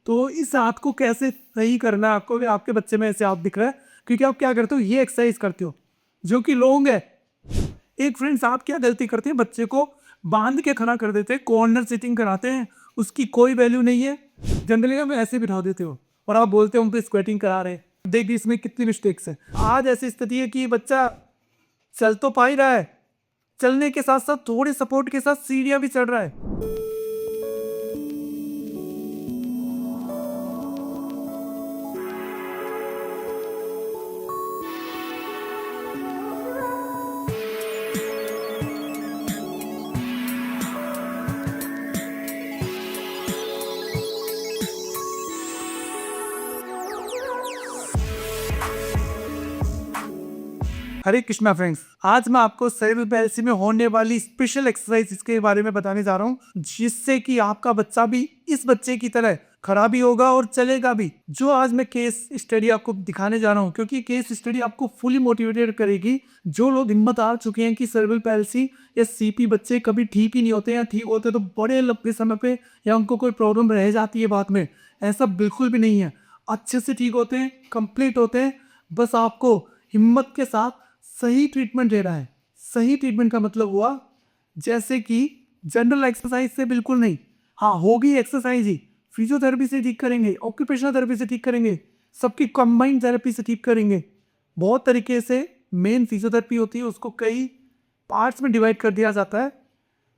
तो इस हाथ को कैसे सही करना है आपको, आपके बच्चे में ऐसे हाथ दिख रहा है क्योंकि आप क्या करते हो, ये एक्सरसाइज करते हो जो कि लॉन्ग है। एक फ्रेंड्स, आप क्या गलती करते हैं, बच्चे को बांध के खड़ा कर देते हैं, कॉर्नर सिटिंग कराते हैं, उसकी कोई वैल्यू नहीं है। जनरली हम ऐसे बिठा देते हो और आप बोलते हो हम तो स्क्वेटिंग करा रहे हैं। देखिए इसमें कितनी मिस्टेक्स है। आज ऐसी स्थिति है कि बच्चा चल तो पा ही रहा है, चलने के साथ साथ थोड़े सपोर्ट के साथ सीढ़ियां भी चढ़ रहा है। हरे कृष्णा फ्रेंड्स, आज मैं आपको सेरेब्रल पैल्सी में होने वाली स्पेशल एक्सरसाइज इसके बारे में बताने जा रहा हूँ, जिससे कि आपका बच्चा भी इस बच्चे की तरह खड़ा भी होगा और चलेगा भी। जो आज मैं केस स्टडी आपको दिखाने जा रहा हूँ, क्योंकि केस स्टडी आपको फुली मोटिवेटेड करेगी। जो लोग हिम्मत हार चुके हैं कि सेरेब्रल पैल्सी या सीपी बच्चे कभी ठीक ही नहीं होते, या ठीक होते तो बड़े लंबे समय पे, या उनको कोई प्रॉब्लम रह जाती है बाद में, ऐसा बिल्कुल भी नहीं है। अच्छे से ठीक होते हैं, कंप्लीट होते हैं। बस आपको हिम्मत के साथ सही ट्रीटमेंट ले रहा है। सही ट्रीटमेंट का मतलब हुआ जैसे कि जनरल एक्सरसाइज से बिल्कुल नहीं, हाँ होगी एक्सरसाइज ही, फिजियोथेरेपी से ठीक करेंगे, ऑक्यूपेशनल थेरेपी से ठीक करेंगे, सबकी कंबाइंड थेरेपी से ठीक करेंगे। बहुत तरीके से मेन फिजियोथेरेपी होती है, उसको कई पार्ट्स में डिवाइड कर दिया जाता है।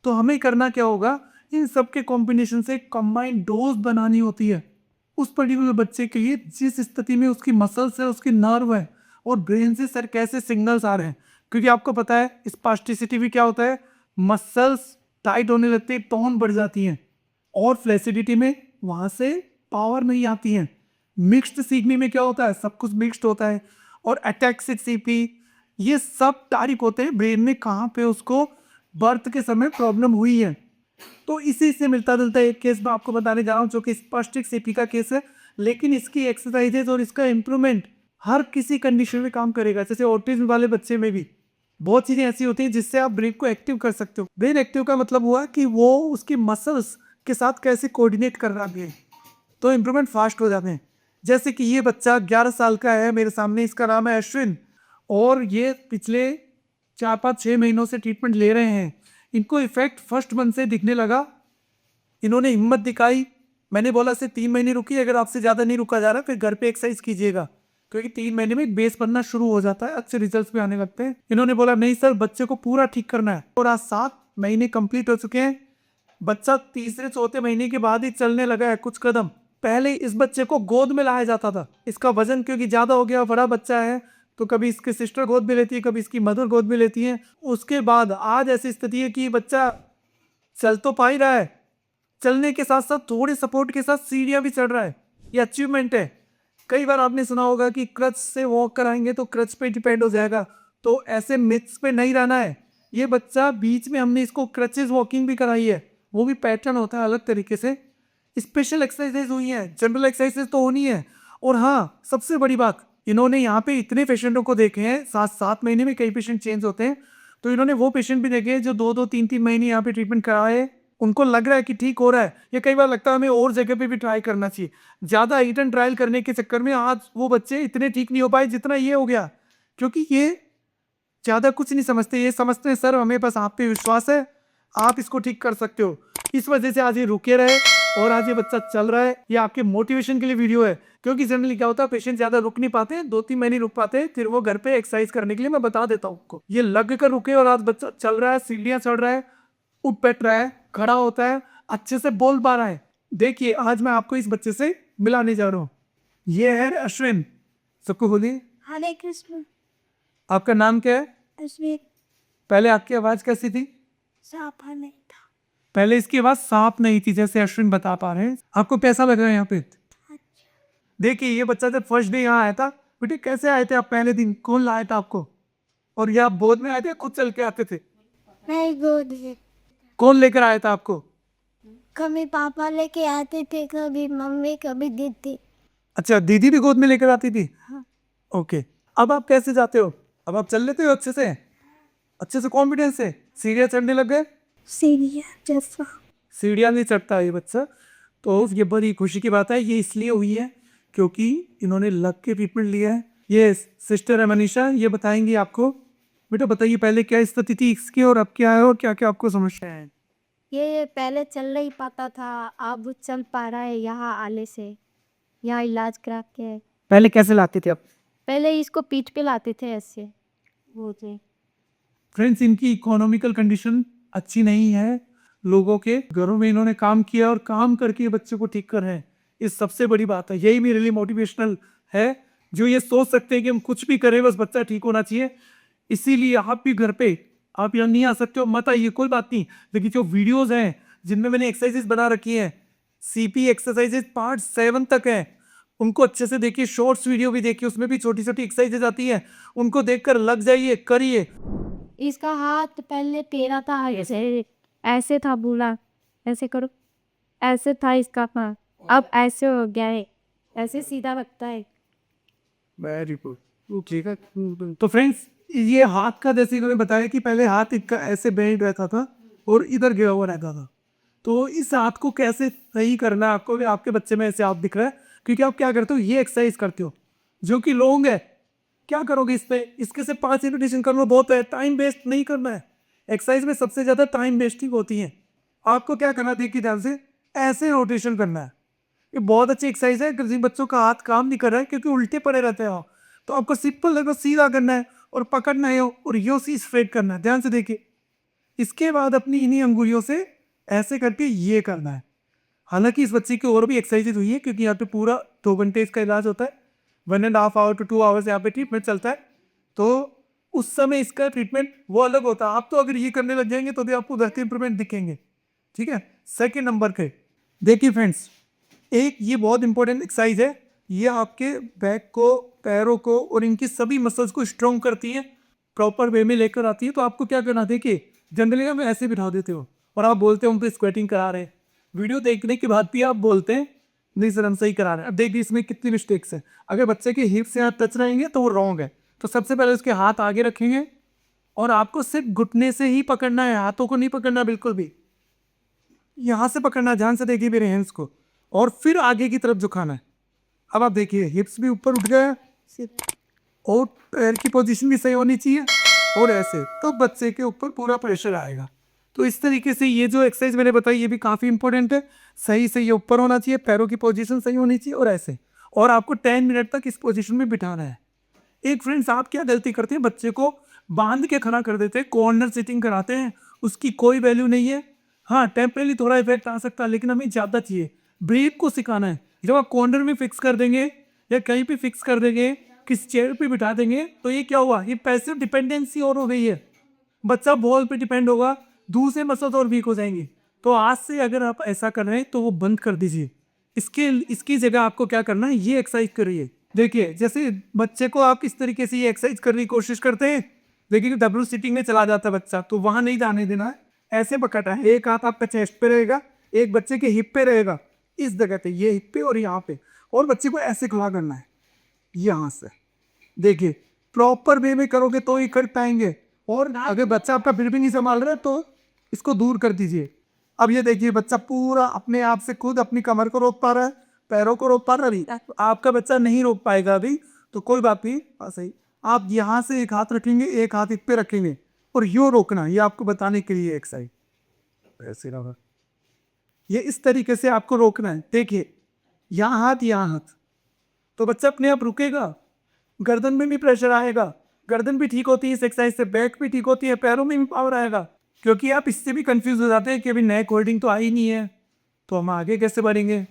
तो हमें करना क्या होगा, इन सब के कॉम्बिनेशन से कंबाइंड डोज बनानी होती है उस पर्टिकुलर बच्चे के लिए, जिस स्थिति में उसकी मसल्स है, उसकी नर्व है और ब्रेन से सर कैसे सिग्नल्स आ रहे हैं। क्योंकि आपको पता है स्पास्टिसिटी भी क्या होता है, मसल्स टाइट होने लगती है, टोन बढ़ जाती हैं, और फ्लेसिडिटी में वहाँ से पावर नहीं आती है। मिक्स्ड सीखने में क्या होता है, सब कुछ मिक्स्ड होता है। और अटैक्सिक सीपी, ये सब तारीख होते हैं ब्रेन में कहाँ पे उसको बर्थ के समय प्रॉब्लम हुई है। तो इसी से मिलता जुलता एक केस मैं आपको बताने जा रहा हूँ, जो कि स्पास्टिक सीपी का केस है। लेकिन इसकी एक्सरसाइजेज और इसका इम्प्रूवमेंट हर किसी कंडीशन में काम करेगा। जैसे ऑटिज्म वाले बच्चे में भी बहुत चीज़ें ऐसी होती हैं जिससे आप ब्रेन को एक्टिव कर सकते हो। ब्रेन एक्टिव का मतलब हुआ कि वो उसकी मसल्स के साथ कैसे कोऑर्डिनेट कर रहा है, तो इम्प्रूवमेंट फास्ट हो जाते हैं। जैसे कि ये बच्चा 11 साल का है मेरे सामने, इसका नाम है अश्विन, और ये पिछले 4-5-6 महीनों से ट्रीटमेंट ले रहे हैं। इनको इफेक्ट फर्स्ट मंथ से दिखने लगा। इन्होंने हिम्मत दिखाई, मैंने बोला से 3 महीने रुकी, अगर आपसे ज़्यादा नहीं रुका जा रहा फिर घर पे एक्सरसाइज कीजिएगा, क्योंकि 3 महीने में बेस बनना शुरू हो जाता है, अच्छे रिजल्ट्स भी आने लगते हैं। इन्होंने बोला नहीं सर, बच्चे को पूरा ठीक करना है, और आज 7 महीने कंप्लीट हो चुके हैं। बच्चा तीसरे चौथे महीने के बाद ही चलने लगा है कुछ कदम। पहले इस बच्चे को गोद में लाया जाता था, इसका वजन क्योंकि ज़्यादा हो गया, बड़ा बच्चा है, तो कभी इसकी सिस्टर गोद में लेती है, कभी इसकी मदर गोद में लेती है। उसके बाद आज ऐसी स्थिति है कि बच्चा चल तो पा ही रहा है, चलने के साथ साथ थोड़े सपोर्ट के साथ सीढ़ियां भी चढ़ रहा है। ये अचीवमेंट है। कई बार आपने सुना होगा कि क्रच से वॉक कराएंगे तो क्रच पे डिपेंड हो जाएगा, तो ऐसे मिथ्स पे नहीं रहना है। ये बच्चा बीच में हमने इसको क्रचेस वॉकिंग भी कराई है, वो भी पैटर्न होता है अलग तरीके से। स्पेशल एक्सरसाइजेज हुई हैं, जनरल एक्सरसाइजेज तो होनी है। और हाँ, सबसे बड़ी बात, इन्होंने यहाँ पे इतने पेशेंटों को देखे हैं, 7-7 महीने में कई पेशेंट चेंज होते हैं, तो इन्होंने वो पेशेंट भी देखे हैं जो 2-2 3-3 महीने यहाँ पे ट्रीटमेंट कराए, उनको लग रहा है कि ठीक हो रहा है। ये कई बार लगता है हमें और जगह पे भी ट्राई करना चाहिए। ज़्यादा हिट एंड ट्रायल करने के चक्कर में आज वो बच्चे इतने ठीक नहीं हो पाए जितना ये हो गया, क्योंकि ये ज़्यादा कुछ नहीं समझते। ये समझते हैं सर हमें बस आप पे विश्वास है, आप इसको ठीक कर सकते हो। इस वजह से आज ये रुके रहे और आज ये बच्चा चल रहा है। ये आपके मोटिवेशन के लिए वीडियो है, क्योंकि जनरली क्या होता है, पेशेंट ज़्यादा रुक नहीं पाते हैं, 2-3 महीने रुक पाते हैं, फिर वो घर पे एक्सरसाइज करने के लिए मैं बता देता हूँ आपको। ये लग कर रुके और आज बच्चा चल रहा है, सीढ़ियाँ चढ़ रहा है, उठ बैठ रहा है, खड़ा होता है, अच्छे से बोल पा रहा है। देखिए आज मैं आपको इस बच्चे से मिलाने जा रहा हूँ। ये है अश्विन। सबको बोलिए हरे कृष्ण। आपका नाम क्या है? अश्विन। पहले आपकी आवाज़ कैसी थी? साफा नहीं था। पहले इसकी आवाज़ साफ नहीं थी, जैसे अश्विन बता पा रहे हैं। आपको कैसा लग रहा है यहाँ पे? अच्छा। देखिए ये बच्चा जब फर्स्ट डे यहाँ आया था, बेटे कैसे आए थे आप पहले दिन, कौन लाया था आपको? और ये आप बोध में आए थे, खुद चल के आते थे? नहीं, गोद में। कौन लेकर आया था आपको? कभी पापा लेके आते थे, कभी मम्मी, कभी दीदी। अच्छा, दीदी भी गोद में लेकर आती थी? हाँ। ओके। अब आप कैसे जाते हो? अब आप चल लेते हो अच्छे से? अच्छे से कॉन्फिडेंस से सीढ़ियाँ चढ़ने लग गए? सीढ़ियाँ जैसा। सीढ़ियाँ नहीं चढ़ता ये बच्चा, तो ये बड़ी खुशी की बात है। ये इसलिए हुई है क्योंकि इन्होंने लग के ट्रीटमेंट लिया है। ये सिस्टर है मनीषा, ये बताएंगी आपको। बेटा बताइए पहले क्या स्थिति थी इसकी और अब क्या है और क्या क्या आपको समस्या है। ये पहले चल नहीं पाता था, अब चल पा रहा है यहाँ आने से, यहाँ इलाज करा के। पहले कैसे लाते थे आप? पहले इसको पीठ पे लाते थे ऐसे, वो थे। फ्रेंड्स, इनकी इकोनॉमिकल कंडीशन अच्छी नहीं है। लोगों के घरों में इन्होंने काम किया और काम करके ये बच्चे को ठीक कर रहे हैं। इस सबसे बड़ी बात है, यही मेरे लिए मोटिवेशनल है। जो ये सोच सकते हैं कि हम कुछ भी करें बस बच्चा ठीक होना चाहिए। इसीलिए आप भी घर पे, आप यहाँ नहीं आ सकते हो मत आइए, कोई बात नहीं। लेकिन जो वीडियोज हैं जिनमें मैंने एक्सरसाइजेस बना रखी हैं, सीपी एक्सरसाइजेस पार्ट 7 तक है, उनको अच्छे से देखिए। शॉर्ट्स वीडियो भी देखिए, उसमें भी छोटी छोटी एक्सरसाइजेज आती हैं, उनको देखकर लग जाइए, करिए। इसका हाथ पहले टेढ़ा था, ऐसे ऐसे था, बोला ऐसे करो, ऐसे था इसका हाथ, अब ऐसे हो गया है, ऐसे सीधा रखता है। वेरी गुड, ठीक है। तो फ्रेंड्स, ये हाथ का जैसे इन्होंने बताया कि पहले हाथ इनका ऐसे बेंड रहता था और इधर गिरा हुआ रहता था। तो इस हाथ को कैसे सही करना है आपको, भी आपके बच्चे में ऐसे हाथ दिख रहा है क्योंकि आप क्या करते हो, ये एक्सरसाइज करते हो जो कि लॉन्ग है। क्या करोगे इस पे, इसके से 5 रिपीटेशन करना बहुत है, टाइम वेस्ट नहीं करना है। एक्सरसाइज में सबसे ज्यादा टाइम वेस्टिंग होती है। आपको क्या करना है, देखिए ध्यान से, ऐसे रोटेशन करना है। ये बहुत अच्छी एक्सरसाइज है। अगर जिन बच्चों का हाथ काम नहीं कर रहा है क्योंकि उल्टे पड़े रहते हो, तो आपको सिंपल लगो सीधा करना है और पकड़ना है और यो सी स्ट्रेट करना है। ध्यान से देखिए। इसके बाद अपनी इन्हीं अंगुलियों से ऐसे करके ये करना है। हालांकि इस बच्चे की और भी एक्सरसाइज हुई है क्योंकि यहाँ पे पूरा 2 घंटे इसका इलाज होता है। 1.5 आवर to 2 आवर्स यहाँ पे ट्रीटमेंट चलता है। तो उस समय इसका ट्रीटमेंट वो अलग होता है। आप तो अगर ये करने लग जाएंगे तो भी आपको उधर के इंप्रूवमेंट दिखेंगे। ठीक है। सेकेंड नंबर पे देखिए फ्रेंड्स, एक ये बहुत इंपॉर्टेंट एक्सरसाइज है। ये आपके बैक को, पैरों को और इनकी सभी मसल्स को स्ट्रॉन्ग करती है, प्रॉपर वे में लेकर आती है। तो आपको क्या करना, देखिए जनरली हम ऐसे बिठा देते हो और आप बोलते हो हम तो स्क्वेटिंग करा रहे हैं। वीडियो देखने के बाद भी आप बोलते हैं नहीं सर हम सही करा रहे हैं। अब देखिए इसमें कितनी मिस्टेक्स है। अगर बच्चे के हिप से हाथ टच रहेंगे तो वो रॉन्ग है। तो सबसे पहले उसके हाथ आगे रखेंगे और आपको सिर्फ घुटने से ही पकड़ना है, हाथों को नहीं पकड़ना बिल्कुल भी। यहाँ से पकड़ना, ध्यान से देखिए मेरे हैंड्स को, और फिर आगे की तरफ झुकाना है। अब आप देखिए हिप्स भी ऊपर उठ गए और पैर की पोजीशन भी सही होनी चाहिए और ऐसे, तो बच्चे के ऊपर पूरा प्रेशर आएगा। तो इस तरीके से ये जो एक्सरसाइज मैंने बताई ये भी काफ़ी इंपॉर्टेंट है। सही से ये ऊपर होना चाहिए, पैरों की पोजीशन सही होनी चाहिए और ऐसे, और आपको 10 मिनट तक इस पोजीशन में बिठाना है। एक फ्रेंड्स, आप क्या गलती करते हैं, बच्चे को बांध के खड़ा कर देते हैं, कॉर्नर सिटिंग कराते हैं, उसकी कोई वैल्यू नहीं है। हाँ टेम्परेली थोड़ा इफेक्ट आ सकता है लेकिन हमें ज़्यादा चाहिए। ब्रेक को सिखाना है। जब आप कॉर्नर में फिक्स कर देंगे या कहीं पे फिक्स कर देंगे, किस चेयर पे बिठा देंगे, तो ये क्या हुआ, ये पैसिव डिपेंडेंसी और हो गई है। बच्चा बॉल पे डिपेंड होगा, दूसरे मसल्स और वीक हो जाएंगे। तो आज से अगर आप ऐसा कर रहे हैं तो वो बंद कर दीजिए। इसकी जगह आपको क्या करना है, ये एक्सरसाइज करिए। देखिए जैसे बच्चे को आप इस तरीके से ये एक्सरसाइज करने की कोशिश करते हैं, देखिए डब्ल्यू सिटिंग में चला जाता है बच्चा, तो वहां नहीं जाने देना है। ऐसे पकड़ना है, एक हाथ आपका चेस्ट पे रहेगा, एक बच्चे के हिप पे रहेगा, इस जगह पे, ये हिप पे और यहाँ पे, और बच्चे को ऐसे खड़ा करना है यहाँ से। देखिए प्रॉपर वे में करोगे तो ही कर पाएंगे, और अगर बच्चा आपका फिर भी नहीं संभाल रहा है तो इसको दूर कर दीजिए। अब ये देखिए बच्चा पूरा अपने आप से खुद अपनी कमर को रोक पा रहा है, पैरों को रोक पा रहा है। अभी आपका बच्चा नहीं रोक पाएगा अभी, तो कोई बात नहीं, सही। आप यहाँ से एक हाथ रखेंगे, एक हाथ इस पे रखेंगे और यूँ रोकना, ये आपको बताने के लिए एक्सरसाइज ऐसे रहा। ये इस तरीके से आपको रोकना है। देखिए यहाँ हाथ, यहाँ हाथ, तो बच्चा अपने आप रुकेगा। गर्दन में भी प्रेशर आएगा, गर्दन भी ठीक होती है इस एक्सरसाइज से, बैक भी ठीक होती है, पैरों में भी पावर आएगा। क्योंकि आप इससे भी कंफ्यूज हो जाते हैं कि अभी नेक होल्डिंग तो आई नहीं है तो हम आगे कैसे बढ़ेंगे।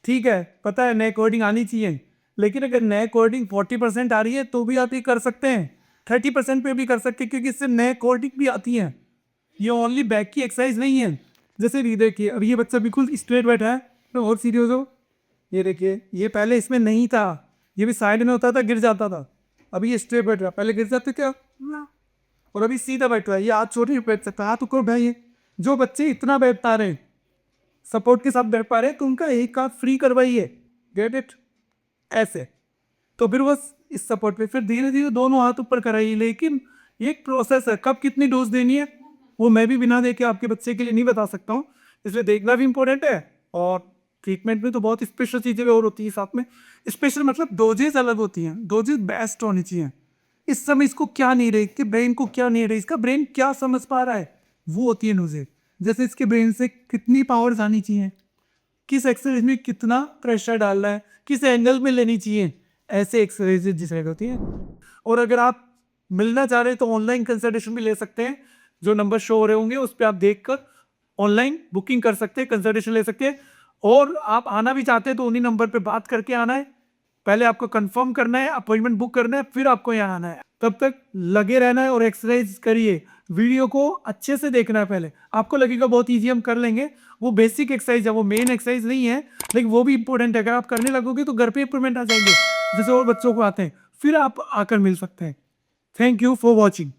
ठीक है, पता है नेक होल्डिंग आनी चाहिए, लेकिन अगर नेक होल्डिंग 40% आ रही है तो भी आप ये कर सकते हैं, 30% पे भी कर सकते हैं, क्योंकि इससे नेक होल्डिंग भी आती है। ये ओनली बैक की एक्सरसाइज नहीं है। जैसे ये देखिए अब ये बच्चा बिल्कुल स्ट्रेट बैठा है, तो और सीरियस हो। ये देखिए ये पहले इसमें नहीं था, ये भी साइड में होता था, गिर जाता था। अभी ये स्ट्रेट बैठ रहा, पहले गिर जाते क्या, और अभी सीधा बैठ रहा है। ये हाथ छोटे बैठ सकता है, हाथ ऊपर भाई। जो बच्चे इतना बैठ पा रहे हैं, सपोर्ट के साथ बैठ पा रहे हैं, तो उनका एक हाथ फ्री करवाइए, गेट इट, ऐसे। तो फिर बस इस सपोर्ट पे फिर धीरे धीरे दोनों हाथ ऊपर कराइए। लेकिन ये एक प्रोसेस है, कब कितनी डोज देनी है वो मैं भी बिना देखे आपके बच्चे के लिए नहीं बता सकता हूँ, इसलिए देखना भी इंपॉर्टेंट है और ट्रीटमेंट में तो बहुत स्पेशल चीज़ें और होती हैं साथ में। स्पेशल मतलब डोजेज़ अलग होती हैं, डोजेज़ बेस्ट होनी चाहिए। इस समय इसको क्या नहीं रही, इसके ब्रेन को क्या नहीं रही, इसका ब्रेन क्या समझ पा रहा है, वो होती है डोजेज़। जैसे इसके ब्रेन से कितनी पावर्स आनी चाहिए, किस एक्सरसाइज में कितना प्रेशर डालना है, किस एंगल में लेनी चाहिए, ऐसे एक्सरसाइज जिसमें होती हैं। और अगर आप मिलना चाह रहे हैं तो ऑनलाइन कंसल्टेशन भी ले सकते हैं, जो नंबर शो हो रहे होंगे उस पर आप देखकर ऑनलाइन बुकिंग कर सकते हैं, कंसल्टेशन ले सकते हैं। और आप आना भी चाहते हैं तो उन्हीं नंबर पे बात करके आना है। पहले आपको कंफर्म करना है, अपॉइंटमेंट बुक करना है, फिर आपको यहाँ आना है। तब तक लगे रहना है और एक्सरसाइज करिए। वीडियो को अच्छे से देखना है, पहले आपको लगेगा बहुत ईजी हम कर लेंगे, वो बेसिक एक्सरसाइज है, वो मेन एक्सरसाइज नहीं है, लेकिन वो भी इंपॉर्टेंट है। अगर आप करने लगोगे तो घर पे इंप्रूवमेंट आ जाएंगे, जैसे और बच्चों को आते हैं। फिर आप आकर मिल सकते हैं। Thank you for watching.